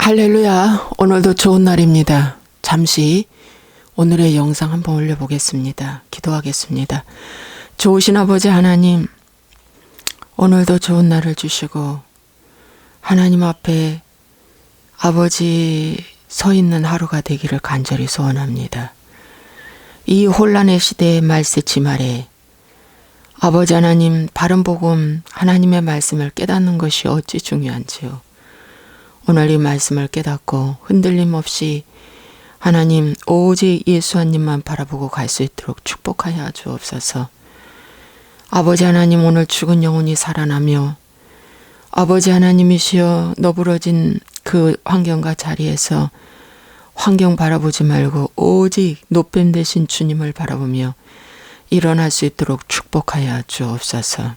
할렐루야. 오늘도 좋은 날입니다. 잠시 오늘의 영상 한번 올려보겠습니다. 기도하겠습니다. 좋으신 아버지 하나님, 오늘도 좋은 날을 주시고 하나님 앞에 아버지 서 있는 하루가 되기를 간절히 소원합니다. 이 혼란의 시대의 말세치 말에 아버지 하나님, 바른 복음 하나님의 말씀을 깨닫는 것이 어찌 중요한지요. 오늘 이 말씀을 깨닫고 흔들림 없이 하나님 오직 예수 하나님만 바라보고 갈 수 있도록 축복하여 주옵소서. 아버지 하나님, 오늘 죽은 영혼이 살아나며 아버지 하나님이시여 너부러진 그 환경과 자리에서 환경 바라보지 말고 오직 노뱀 되신 주님을 바라보며 일어날 수 있도록 축복하여 주옵소서.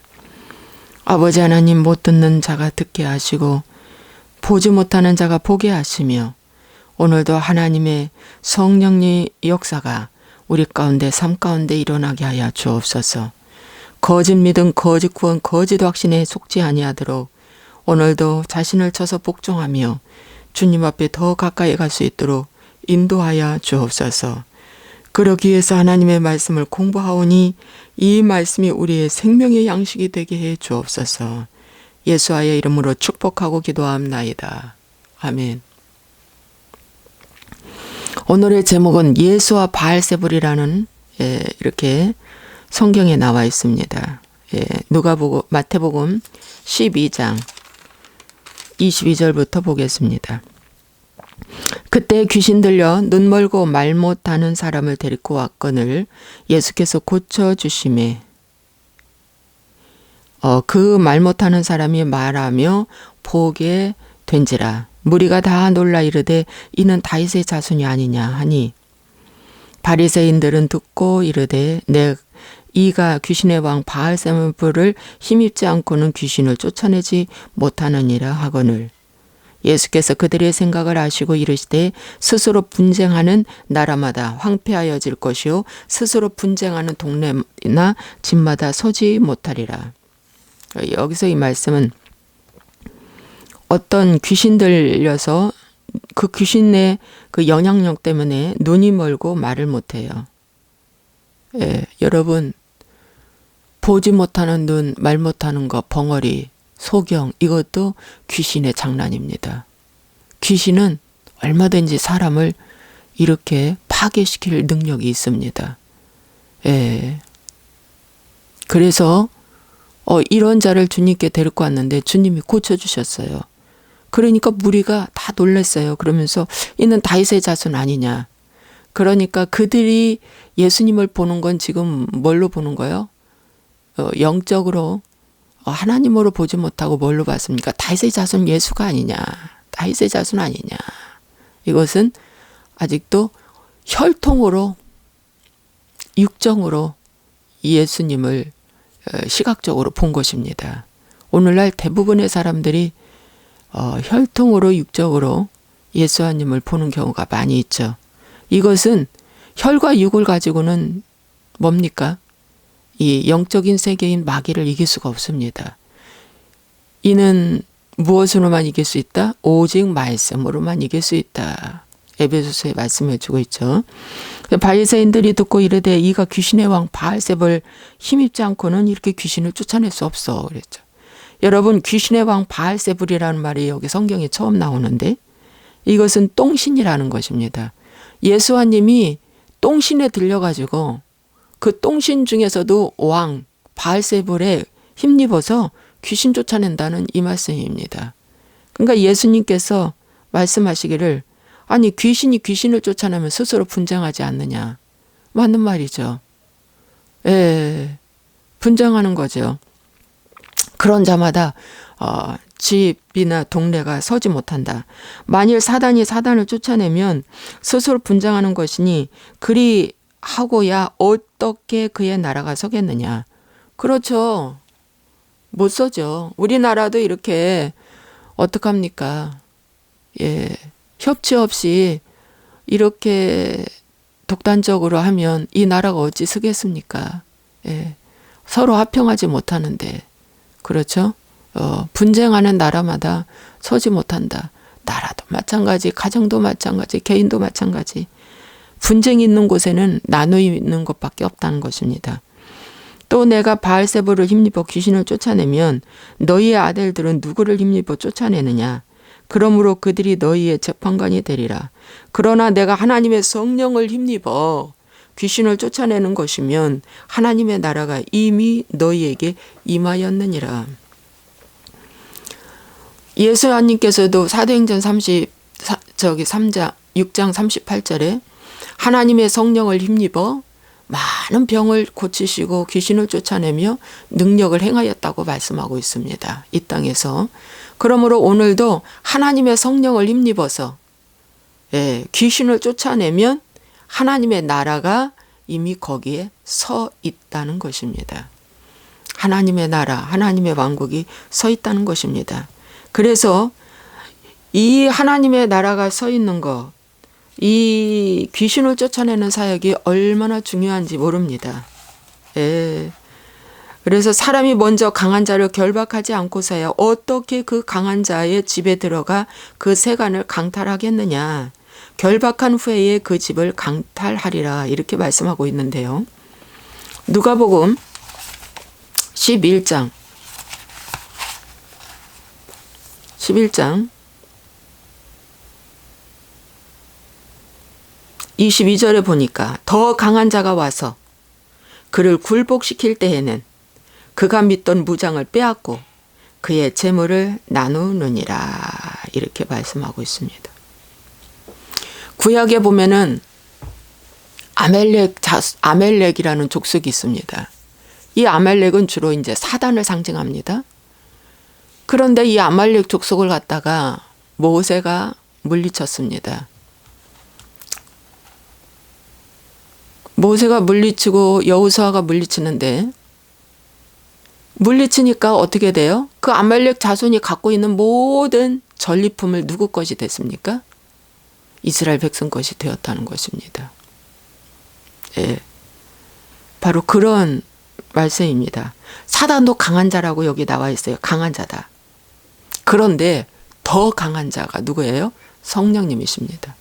아버지 하나님, 못 듣는 자가 듣게 하시고 보지 못하는 자가 보게 하시며 오늘도 하나님의 성령의 역사가 우리 가운데 삶 가운데 일어나게 하여 주옵소서. 거짓 믿음, 거짓 구원, 거짓 확신에 속지 아니하도록 오늘도 자신을 쳐서 복종하며 주님 앞에 더 가까이 갈 수 있도록 인도하여 주옵소서. 그러기 위해서 하나님의 말씀을 공부하오니 이 말씀이 우리의 생명의 양식이 되게 해 주옵소서. 예수와의 이름으로 축복하고 기도합나이다. 아멘. 오늘의 제목은 예수와 바알세불이라는 이렇게 성경에 나와 있습니다. 마태복음 12장 22절부터 보겠습니다. 그때 귀신 들려 눈 멀고 말 못하는 사람을 데리고 왔거늘 예수께서 고쳐주심에 그 말 못하는 사람이 말하며 보게 된지라. 무리가 다 놀라 이르되 이는 다윗의 자손이 아니냐 하니 바리새인들은 듣고 이르되 이가 귀신의 왕 바알세불을 힘입지 않고는 귀신을 쫓아내지 못하느니라 하거늘 예수께서 그들의 생각을 아시고 이르시되 스스로 분쟁하는 나라마다 황폐하여질 것이요 스스로 분쟁하는 동네나 집마다 서지 못하리라. 여기서 이 말씀은 어떤 귀신 들려서 그 귀신의 그 영향력 때문에 눈이 멀고 말을 못해요. 여러분, 보지 못하는 눈, 말 못하는 것, 벙어리, 소경, 이것도 귀신의 장난입니다. 귀신은 얼마든지 사람을 이렇게 파괴시킬 능력이 있습니다. 그래서 이런 자를 주님께 데리고 왔는데 주님이 고쳐주셨어요. 그러니까 무리가 다 놀랐어요. 그러면서 이는 다윗의 자손 아니냐. 그러니까 그들이 예수님을 보는 건 지금 뭘로 보는 거예요? 영적으로 하나님으로 보지 못하고 뭘로 봤습니까? 다윗의 자손 예수가 아니냐. 다윗의 자손 아니냐. 이것은 아직도 혈통으로 육정으로 예수님을 시각적으로 본 것입니다. 오늘날 대부분의 사람들이 혈통으로 육적으로 예수님을 보는 경우가 많이 있죠. 이것은 혈과 육을 가지고는 뭡니까? 이 영적인 세계인 마귀를 이길 수가 없습니다. 이는 무엇으로만 이길 수 있다? 오직 말씀으로만 이길 수 있다. 에베소서에 말씀해 주고 있죠. 바리새인들이 듣고 이르되 이가 귀신의 왕 바알세불 힘입지 않고는 이렇게 귀신을 쫓아낼 수 없어 그랬죠. 여러분, 귀신의 왕 바알세불이라는 말이 여기 성경에 처음 나오는데 이것은 똥신이라는 것입니다. 예수님이 똥신에 들려가지고 그 똥신 중에서도 왕 바알세불에 힘입어서 귀신 쫓아낸다는 이 말씀입니다. 그러니까 예수님께서 말씀하시기를 아니 귀신이 귀신을 쫓아내면 스스로 분쟁하지 않느냐. 맞는 말이죠. 분쟁하는 거죠. 그런 자마다 집이나 동네가 서지 못한다. 만일 사단이 사단을 쫓아내면 스스로 분쟁하는 것이니 그리 하고야 어떻게 그의 나라가 서겠느냐. 그렇죠. 못 서죠. 우리나라도 이렇게 어떡합니까? 협치 없이 이렇게 독단적으로 하면 이 나라가 어찌 서겠습니까? 서로 화평하지 못하는데. 그렇죠? 분쟁하는 나라마다 서지 못한다. 나라도 마찬가지, 가정도 마찬가지, 개인도 마찬가지. 분쟁이 있는 곳에는 나누어 있는 것밖에 없다는 것입니다. 또 내가 바알세불을 힘입어 귀신을 쫓아내면 너희의 아들들은 누구를 힘입어 쫓아내느냐? 그러므로 그들이 너희의 재판관이 되리라. 그러나 내가 하나님의 성령을 힘입어 귀신을 쫓아내는 것이면 하나님의 나라가 이미 너희에게 임하였느니라. 예수님께서도 사도행전 6장 38절에 하나님의 성령을 힘입어 많은 병을 고치시고 귀신을 쫓아내며 능력을 행하였다고 말씀하고 있습니다. 이 땅에서. 그러므로 오늘도 하나님의 성령을 힘입어서 귀신을 쫓아내면 하나님의 나라가 이미 거기에 서 있다는 것입니다. 하나님의 나라, 하나님의 왕국이 서 있다는 것입니다. 그래서 이 하나님의 나라가 서 있는 것, 이 귀신을 쫓아내는 사역이 얼마나 중요한지 모릅니다. 그래서 사람이 먼저 강한 자를 결박하지 않고서야 어떻게 그 강한 자의 집에 들어가 그 세간을 강탈하겠느냐. 결박한 후에 그 집을 강탈하리라. 이렇게 말씀하고 있는데요. 누가복음 11장 22절에 보니까 더 강한 자가 와서 그를 굴복시킬 때에는 그가 믿던 무장을 빼앗고 그의 재물을 나누느니라. 이렇게 말씀하고 있습니다. 구약에 보면은 아멜렉이라는 족속이 있습니다. 이 아멜렉은 주로 이제 사단을 상징합니다. 그런데 이 아말렉 족속을 갖다가 모세가 물리쳤습니다. 모세가 물리치고 여호수아가 물리치는데 물리치니까 어떻게 돼요? 그 아말렉 자손이 갖고 있는 모든 전리품을 누구 것이 됐습니까? 이스라엘 백성 것이 되었다는 것입니다. 바로 그런 말씀입니다. 사단도 강한 자라고 여기 나와 있어요. 강한 자다. 그런데 더 강한 자가 누구예요? 성령님이십니다.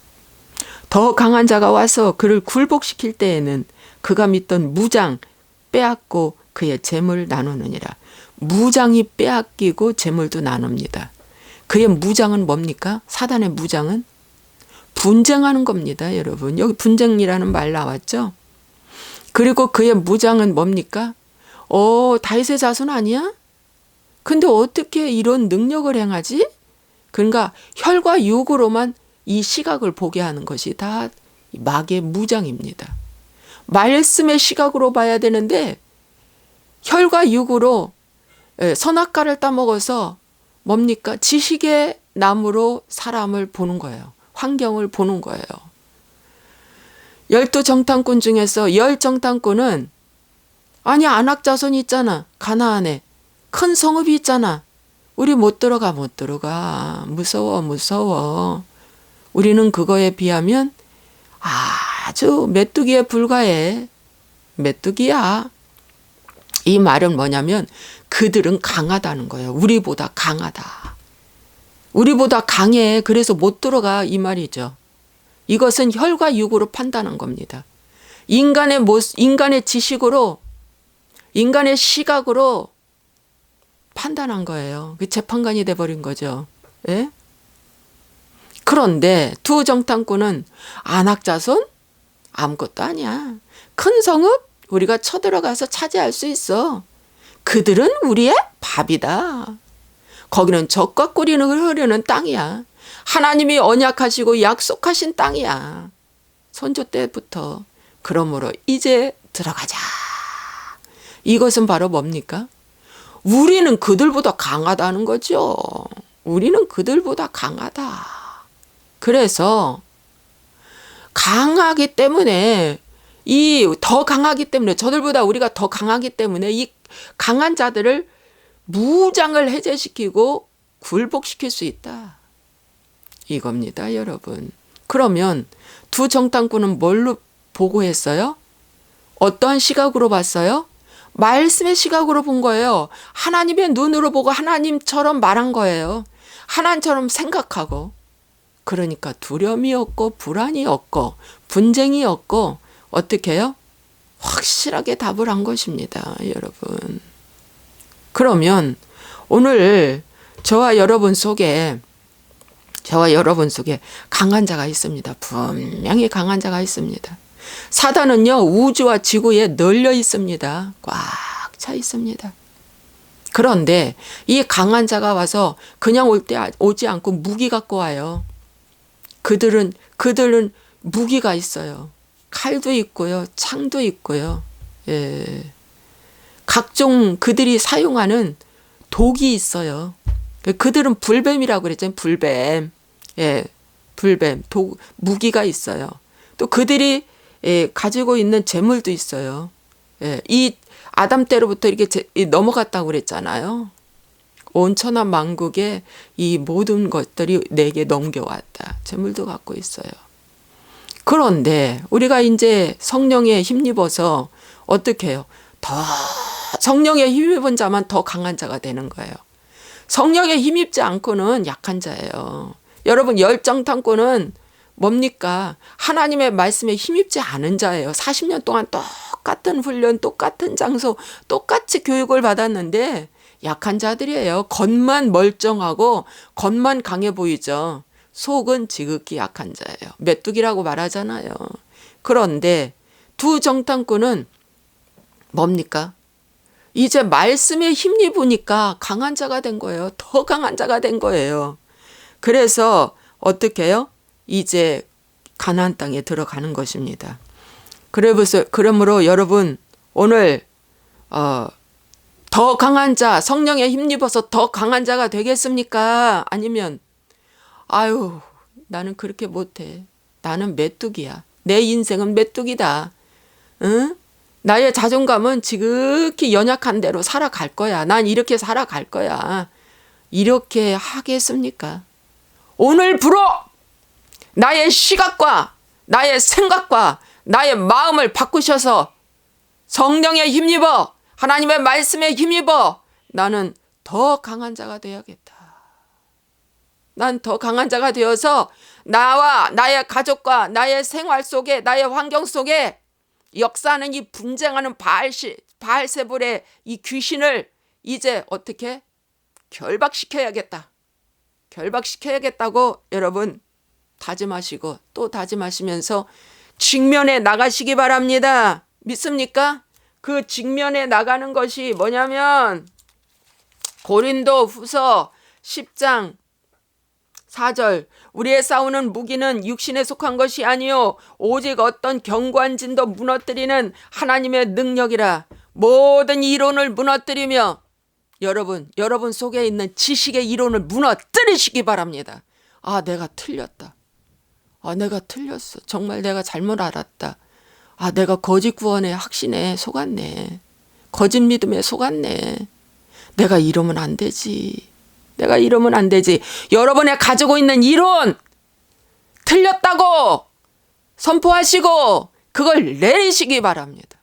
더 강한 자가 와서 그를 굴복시킬 때에는 그가 믿던 무장 빼앗고 그의 재물 나누느니라. 무장이 빼앗기고 재물도 나눕니다. 그의 무장은 뭡니까? 사단의 무장은 분쟁하는 겁니다, 여러분. 여기 분쟁이라는 말 나왔죠? 그리고 그의 무장은 뭡니까? 다윗의 자손 아니야? 근데 어떻게 이런 능력을 행하지? 그러니까 혈과 육으로만 이 시각을 보게 하는 것이 다 마귀의 무장입니다. 말씀의 시각으로 봐야 되는데 혈과 육으로 선악과를 따먹어서 뭡니까? 지식의 나무로 사람을 보는 거예요. 환경을 보는 거예요. 12정탐꾼 중에서 10정탐꾼은 아니 안악자손이 있잖아. 가나안에 큰 성읍이 있잖아. 우리 못 들어가. 무서워. 우리는 그거에 비하면 아주 메뚜기에 불과해. 메뚜기야. 이 말은 뭐냐면 그들은 강하다는 거예요. 우리보다 강하다. 우리보다 강해. 그래서 못 들어가 이 말이죠. 이것은 혈과 육으로 판단한 겁니다. 인간의 지식으로 인간의 시각으로 판단한 거예요. 그 재판관이 돼버린 거죠. 예? 그런데 두 정탐꾼은 안악자손? 아무것도 아니야. 큰 성읍? 우리가 쳐들어가서 차지할 수 있어. 그들은 우리의 밥이다. 거기는 젖과 꿀이 흐르는 땅이야. 하나님이 언약하시고 약속하신 땅이야. 선조 때부터. 그러므로 이제 들어가자. 이것은 바로 뭡니까? 우리는 그들보다 강하다는 거죠. 우리는 그들보다 강하다. 그래서 강하기 때문에 더 강하기 때문에 저들보다 우리가 더 강하기 때문에 이 강한 자들을 무장을 해제시키고 굴복시킬 수 있다. 이겁니다, 여러분. 그러면 두 정탐꾼은 뭘로 보고했어요? 어떠한 시각으로 봤어요? 말씀의 시각으로 본 거예요. 하나님의 눈으로 보고 하나님처럼 말한 거예요. 하나님처럼 생각하고 그러니까 두려움이 없고 불안이 없고 분쟁이 없고 어떻게 해요? 확실하게 답을 한 것입니다, 여러분. 그러면 오늘 저와 여러분 속에 강한 자가 있습니다. 분명히 강한 자가 있습니다. 사단은요, 우주와 지구에 널려 있습니다. 꽉 차 있습니다. 그런데 이 강한 자가 와서 그냥 오지 않고 무기 갖고 와요. 그들은 무기가 있어요. 칼도 있고요, 창도 있고요. 예. 각종 그들이 사용하는 독이 있어요. 그들은 불뱀이라고 그랬잖아요. 불뱀. 예. 불뱀. 무기가 있어요. 또 그들이 가지고 있는 재물도 있어요. 예. 이 아담 때로부터 이렇게 넘어갔다고 그랬잖아요. 온 천하 만국에 이 모든 것들이 내게 넘겨왔다. 재물도 갖고 있어요. 그런데 우리가 이제 성령에 힘입어서 어떻게 해요? 더 성령에 힘입은 자만 더 강한 자가 되는 거예요. 성령에 힘입지 않고는 약한 자예요. 여러분, 열정탐꾼은 뭡니까? 하나님의 말씀에 힘입지 않은 자예요. 40년 동안 똑같은 훈련, 똑같은 장소, 똑같이 교육을 받았는데 약한 자들이에요. 겉만 멀쩡하고 겉만 강해 보이죠. 속은 지극히 약한 자예요. 메뚜기라고 말하잖아요. 그런데 두 정탐꾼은 뭡니까? 이제 말씀에 힘입으니까 강한 자가 된 거예요. 더 강한 자가 된 거예요. 그래서 어떻게 해요? 이제 가나안 땅에 들어가는 것입니다. 그러므로 여러분, 오늘 더 강한 자, 성령에 힘입어서 더 강한 자가 되겠습니까? 아니면 아유, 나는 그렇게 못해. 나는 메뚜기야. 내 인생은 메뚜기다. 응? 나의 자존감은 지극히 연약한 대로 살아갈 거야. 난 이렇게 살아갈 거야. 이렇게 하겠습니까? 오늘부로 나의 시각과 나의 생각과 나의 마음을 바꾸셔서 성령에 힘입어, 하나님의 말씀에 힘입어 나는 더 강한 자가 되어야겠다. 난 더 강한 자가 되어서 나와 나의 가족과 나의 생활 속에, 나의 환경 속에 역사하는 이 분쟁하는 바알세불의 이 귀신을 이제 어떻게 결박시켜야겠다. 결박시켜야겠다고 여러분 다짐하시고 또 다짐하시면서 직면에 나가시기 바랍니다. 믿습니까? 그 직면에 나가는 것이 뭐냐면 고린도 후서 10장 4절, 우리의 싸우는 무기는 육신에 속한 것이 아니요 오직 어떤 견고한 진도 무너뜨리는 하나님의 능력이라. 모든 이론을 무너뜨리며 여러분 속에 있는 지식의 이론을 무너뜨리시기 바랍니다. 아, 내가 틀렸다. 아, 내가 틀렸어. 정말 내가 잘못 알았다. 아, 내가 거짓 구원에 확신에 속았네. 거짓 믿음에 속았네. 내가 이러면 안 되지. 내가 이러면 안 되지. 여러분의 가지고 있는 이론 틀렸다고 선포하시고 그걸 내리시기 바랍니다.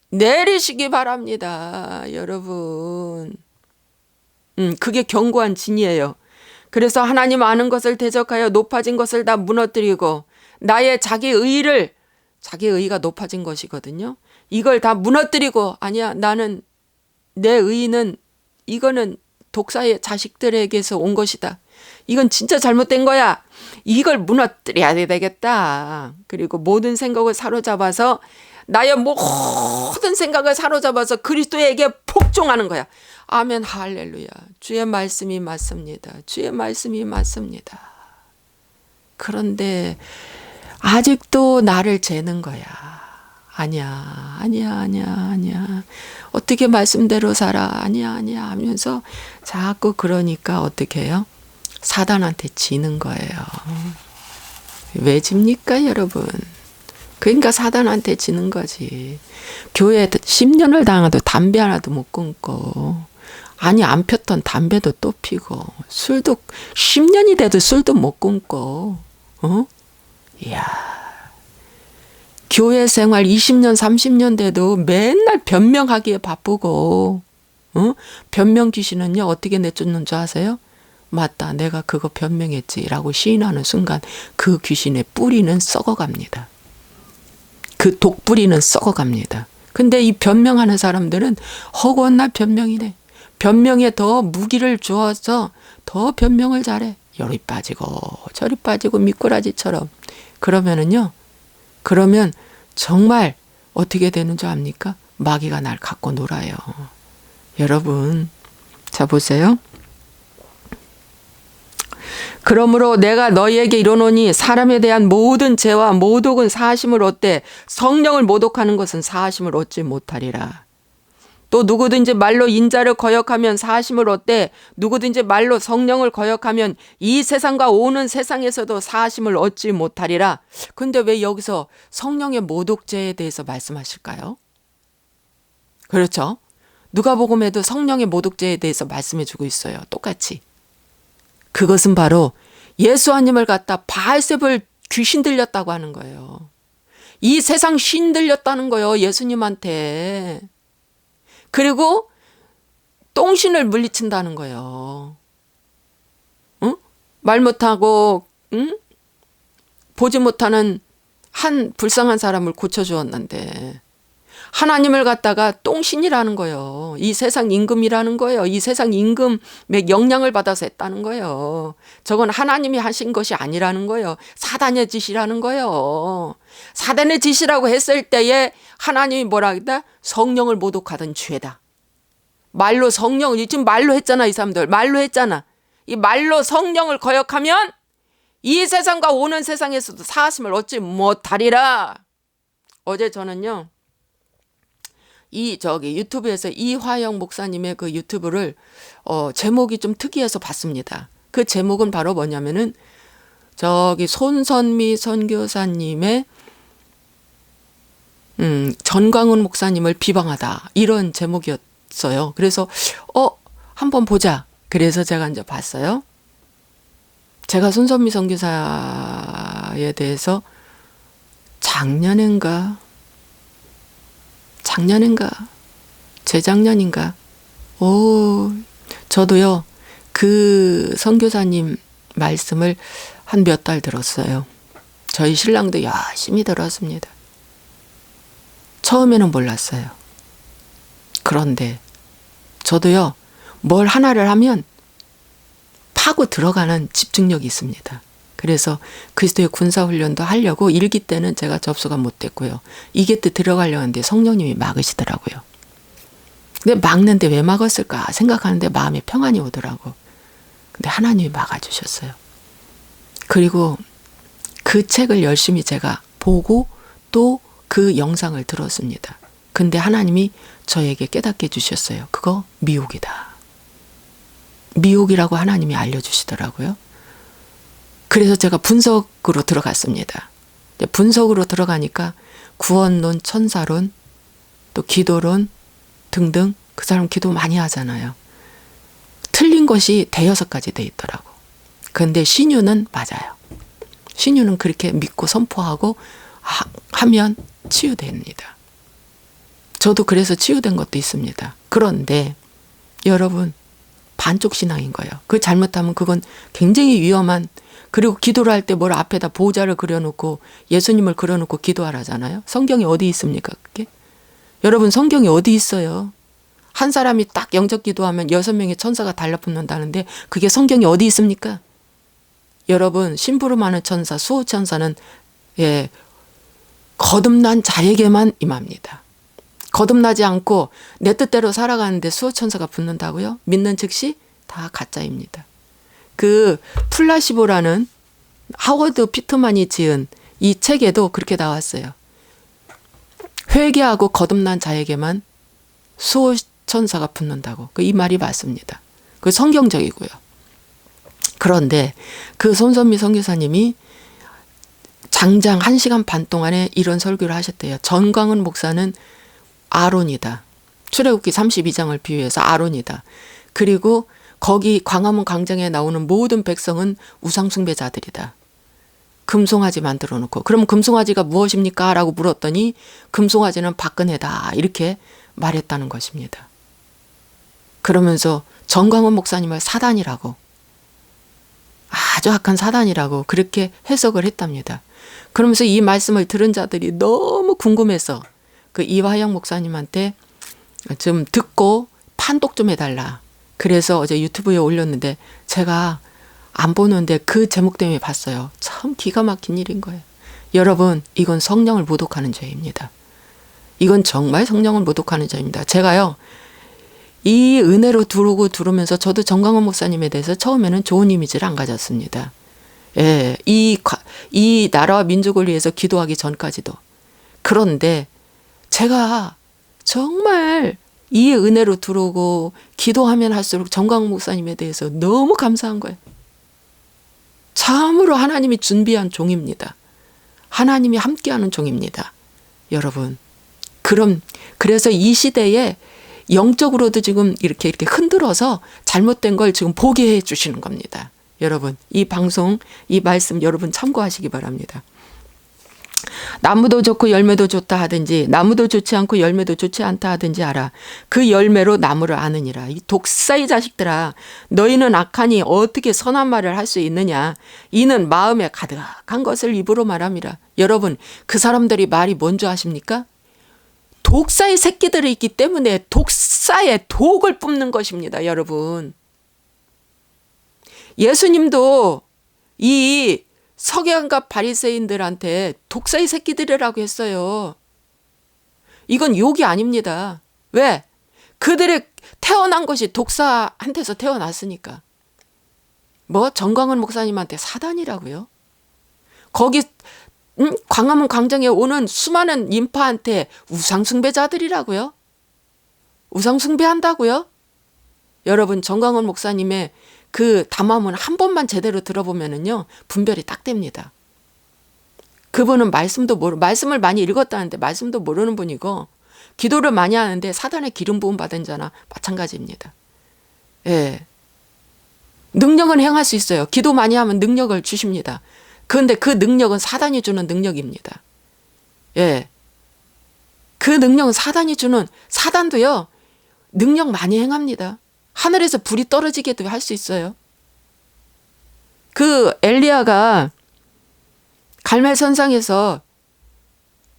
내리시기 바랍니다, 여러분. 그게 견고한 진이에요. 그래서 하나님 아는 것을 대적하여 높아진 것을 다 무너뜨리고 나의 자기의가 높아진 것이거든요. 이걸 다 무너뜨리고 아니야, 나는 내 의는 이거는 독사의 자식들에게서 온 것이다. 이건 진짜 잘못된 거야. 이걸 무너뜨려야 되겠다. 그리고 모든 생각을 사로잡아서 나의 모든 생각을 사로잡아서 그리스도에게 복종하는 거야. 아멘, 할렐루야. 주의 말씀이 맞습니다. 주의 말씀이 맞습니다. 그런데 아직도 나를 재는 거야. 아니야. 어떻게 말씀대로 살아. 아니야 하면서 자꾸 그러니까 어떻게 해요? 사단한테 지는 거예요. 왜 집니까, 여러분? 그러니까 사단한테 지는 거지. 교회에 10년을 당해도 담배 하나도 못 끊고, 아니 안 폈던 담배도 또 피고, 술도 10년이 돼도 술도 못 끊고, 이야. 교회 생활 20년, 30년 돼도 맨날 변명하기에 바쁘고, 변명 귀신은요, 어떻게 내쫓는 줄 아세요? 맞다, 내가 그거 변명했지라고 시인하는 순간 그 귀신의 뿌리는 썩어갑니다. 그 독뿌리는 썩어갑니다. 근데 이 변명하는 사람들은 허구한 변명이네. 변명에 더 무기를 주어서 더 변명을 잘해. 열이 빠지고 저리 빠지고 미꾸라지처럼. 그러면 정말 어떻게 되는 줄 압니까? 마귀가 날 갖고 놀아요. 여러분, 자 보세요. 그러므로 내가 너희에게 이르노니 사람에 대한 모든 죄와 모독은 사하심을 얻되 성령을 모독하는 것은 사하심을 얻지 못하리라. 또 누구든지 말로 인자를 거역하면 사하심을 얻되 누구든지 말로 성령을 거역하면 이 세상과 오는 세상에서도 사하심을 얻지 못하리라. 근데 왜 여기서 성령의 모독죄에 대해서 말씀하실까요? 그렇죠? 누가복음에도 성령의 모독죄에 대해서 말씀해 주고 있어요. 똑같이. 그것은 바로 예수님을 갖다 바알세불 귀신 들렸다고 하는 거예요. 이 세상 신 들렸다는 거예요. 예수님한테. 그리고 똥신을 물리친다는 거예요. 응? 말 못하고 보지 못하는 한 불쌍한 사람을 고쳐주었는데 하나님을 갖다가 똥신이라는 거예요. 이 세상 임금이라는 거예요. 이 세상 임금의 영향을 받아서 했다는 거예요. 저건 하나님이 하신 것이 아니라는 거예요. 사단의 짓이라는 거예요. 사단의 짓이라고 했을 때에 하나님이 뭐라 했다? 성령을 모독하던 죄다. 말로 성령, 지금 말로 했잖아. 이 사람들 말로 했잖아. 이 말로 성령을 거역하면 이 세상과 오는 세상에서도 사하심을 얻지 못하리라. 어제 저는요, 유튜브에서 이화영 목사님의 그 유튜브를 제목이 좀 특이해서 봤습니다. 그 제목은 바로 뭐냐면은 손선미 선교사님의 전광훈 목사님을 비방하다, 이런 제목이었어요. 그래서 한번 보자. 그래서 제가 이제 봤어요. 제가 손선미 선교사에 대해서 작년인가 재작년인가 저도요 그 선교사님 말씀을 한 몇 달 들었어요. 저희 신랑도 열심히 들었습니다. 처음에는 몰랐어요. 그런데 저도요 뭘 하나를 하면 파고 들어가는 집중력이 있습니다. 그래서 그리스도의 군사훈련도 하려고 1기 때는 제가 접수가 못 됐고요. 2기 때 들어가려고 하는데 성령님이 막으시더라고요. 근데 막는데 왜 막았을까 생각하는데 마음에 평안이 오더라고. 근데 하나님이 막아주셨어요. 그리고 그 책을 열심히 제가 보고 또 그 영상을 들었습니다. 근데 하나님이 저에게 깨닫게 해주셨어요. 그거 미혹이다. 미혹이라고 하나님이 알려주시더라고요. 그래서 제가 분석으로 들어갔습니다. 분석으로 들어가니까 구원론, 천사론, 또 기도론 등등, 그 사람 기도 많이 하잖아요. 틀린 것이 대여섯 가지 돼 있더라고. 그런데 신유는 맞아요. 신유는 그렇게 믿고 선포하고 하면 치유됩니다. 저도 그래서 치유된 것도 있습니다. 그런데 여러분, 반쪽 신앙인 거예요. 그 잘못하면 그건 굉장히 위험한, 그리고 기도를 할 때 뭘 앞에다 보호자를 그려놓고 예수님을 그려놓고 기도하라잖아요. 성경에 어디 있습니까 그게? 여러분, 성경에 어디 있어요? 한 사람이 딱 영적 기도하면 6명의 천사가 달라붙는다는데 그게 성경에 어디 있습니까? 여러분, 심부름하는 천사, 수호천사는 거듭난 자에게만 임합니다. 거듭나지 않고 내 뜻대로 살아가는데 수호천사가 붙는다고요? 믿는 즉시 다 가짜입니다. 그 플라시보라는 하워드 피트만이 지은 이 책에도 그렇게 나왔어요. 회개하고 거듭난 자에게만 수호천사가 붙는다고. 이 말이 맞습니다. 그 성경적이고요. 그런데 그 손선미 선교사님이 장장 1시간 반 동안에 이런 설교를 하셨대요. 전광훈 목사는 아론이다. 출애굽기 32장을 비유해서 아론이다. 그리고 거기 광화문 광장에 나오는 모든 백성은 우상숭배자들이다. 금송아지 만들어 놓고. 그럼 금송아지가 무엇입니까? 라고 물었더니 금송아지는 박근혜다. 이렇게 말했다는 것입니다. 그러면서 전광훈 목사님을 사단이라고. 아주 악한 사단이라고 그렇게 해석을 했답니다. 그러면서 이 말씀을 들은 자들이 너무 궁금해서 그 이화영 목사님한테 좀 듣고 판독 좀 해달라. 그래서 어제 유튜브에 올렸는데 제가 안 보는데 그 제목 때문에 봤어요. 참 기가 막힌 일인 거예요. 여러분, 이건 성령을 모독하는 죄입니다. 이건 정말 성령을 모독하는 죄입니다. 제가요, 이 은혜로 들어오면서 저도 정광훈 목사님에 대해서 처음에는 좋은 이미지를 안 가졌습니다. 예, 이 나라와 민족을 위해서 기도하기 전까지도. 그런데 제가 정말 이 은혜로 들어오고 기도하면 할수록 정광훈 목사님에 대해서 너무 감사한 거예요. 참으로 하나님이 준비한 종입니다. 하나님이 함께하는 종입니다. 여러분. 그래서 이 시대에 영적으로도 지금 이렇게 흔들어서 잘못된 걸 지금 보게 해 주시는 겁니다. 여러분, 이 방송, 이 말씀 여러분 참고하시기 바랍니다. 나무도 좋고 열매도 좋다 하든지 나무도 좋지 않고 열매도 좋지 않다 하든지 알아. 그 열매로 나무를 아느니라. 이 독사의 자식들아, 너희는 악하니 어떻게 선한 말을 할 수 있느냐. 이는 마음에 가득한 것을 입으로 말함이라. 여러분, 그 사람들이 말이 뭔 줄 아십니까? 독사의 새끼들이 있기 때문에 독사의 독을 뿜는 것입니다. 여러분. 예수님도 이 서기관과 바리새인들한테 독사의 새끼들이라고 했어요. 이건 욕이 아닙니다. 왜? 그들의 태어난 것이 독사한테서 태어났으니까. 뭐 정광훈 목사님한테 사단이라고요? 거기 광화문 광장에 오는 수많은 인파한테 우상숭배자들이라고요? 우상숭배한다고요? 여러분, 정광훈 목사님의 그 담화문 한 번만 제대로 들어보면은요, 분별이 딱 됩니다. 그분은 말씀을 많이 읽었다는데 말씀도 모르는 분이고, 기도를 많이 하는데 사단의 기름 부음 받은 자나 마찬가지입니다. 예. 능력은 행할 수 있어요. 기도 많이 하면 능력을 주십니다. 그런데 그 능력은 사단이 주는 능력입니다. 예. 그 능력은 사단도요, 능력 많이 행합니다. 하늘에서 불이 떨어지게도 할 수 있어요. 그 엘리야가 갈멜선상에서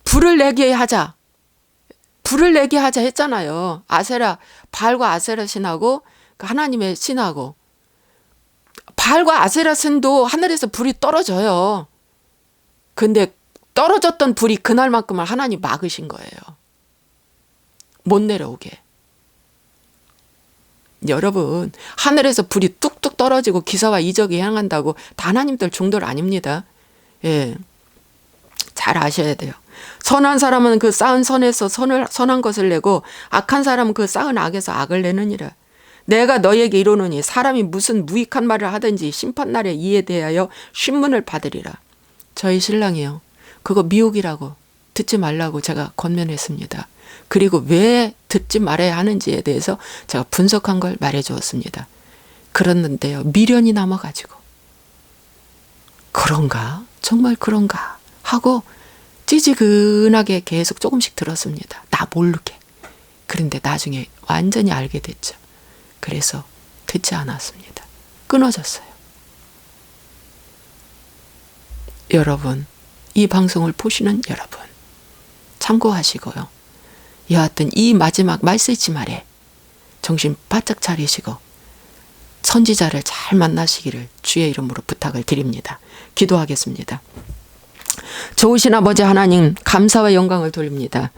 불을 내게 하자 했잖아요. 바알과 아세라 신하고 그 하나님의 신하고. 바알과 아세라 신도 하늘에서 불이 떨어져요. 근데 떨어졌던 불이 그날만큼은 하나님 막으신 거예요. 못 내려오게. 여러분, 하늘에서 불이 뚝뚝 떨어지고 기사와 이적이 향한다고 다 하나님들 종들 아닙니다. 예, 잘 아셔야 돼요. 선한 사람은 그 쌓은 선에서 선한 것을 내고 악한 사람은 그 쌓은 악에서 악을 내느니라. 내가 너에게 이르노니 사람이 무슨 무익한 말을 하든지 심판날에 이에 대하여 신문을 받으리라. 저희 신랑이요, 그거 미혹이라고 듣지 말라고 제가 권면했습니다. 그리고 왜 듣지 말아야 하는지에 대해서 제가 분석한 걸 말해 주었습니다. 그랬는데요, 미련이 남아가지고 그런가? 정말 그런가? 하고 찌지근하게 계속 조금씩 들었습니다. 나 모르게. 그런데 나중에 완전히 알게 됐죠. 그래서 듣지 않았습니다. 끊어졌어요. 여러분, 이 방송을 보시는 여러분, 참고하시고요. 여하튼 이 마지막 말세지 말에 정신 바짝 차리시고 선지자를 잘 만나시기를 주의 이름으로 부탁을 드립니다. 기도하겠습니다. 좋으신 아버지 하나님, 감사와 영광을 돌립니다.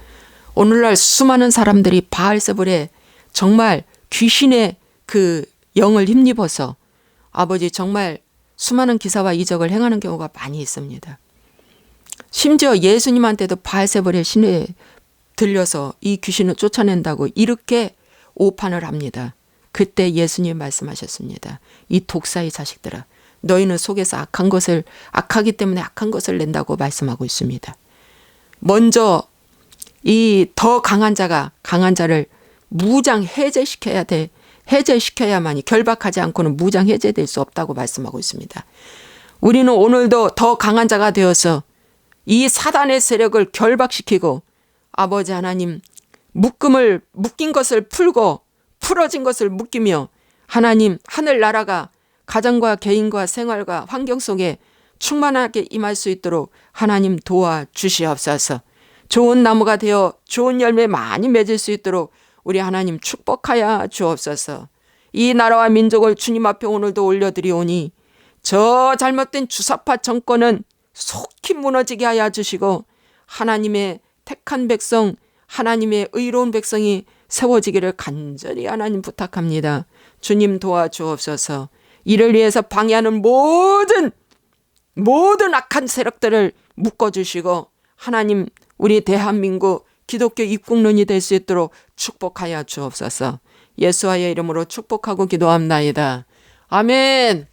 오늘날 수많은 사람들이 바알세불에 정말 귀신의 그 영을 힘입어서 아버지 정말 수많은 기사와 이적을 행하는 경우가 많이 있습니다. 심지어 예수님한테도 바알세불의 신에 들려서 이 귀신을 쫓아낸다고 이렇게 오판을 합니다. 그때 예수님 말씀하셨습니다. 이 독사의 자식들아, 너희는 속에서 악하기 때문에 악한 것을 낸다고 말씀하고 있습니다. 먼저 이 더 강한 자가 강한 자를 무장 해제시켜야 돼. 해제시켜야만이, 결박하지 않고는 무장 해제될 수 없다고 말씀하고 있습니다. 우리는 오늘도 더 강한 자가 되어서 이 사단의 세력을 결박시키고 아버지 하나님, 묶인 것을 풀고 풀어진 것을 묶이며 하나님, 하늘나라가 가정과 개인과 생활과 환경 속에 충만하게 임할 수 있도록 하나님 도와주시옵소서. 좋은 나무가 되어 좋은 열매 많이 맺을 수 있도록 우리 하나님 축복하여 주옵소서. 이 나라와 민족을 주님 앞에 오늘도 올려드리오니 저 잘못된 주사파 정권은 속히 무너지게 하여 주시고 하나님의 택한 백성, 하나님의 의로운 백성이 세워지기를 간절히 하나님 부탁합니다. 주님 도와주옵소서. 이를 위해서 방해하는 모든 악한 세력들을 묶어주시고 하나님 우리 대한민국 기독교 입국론이 될 수 있도록 축복하여 주옵소서. 예수와의 이름으로 축복하고 기도합나이다. 아멘.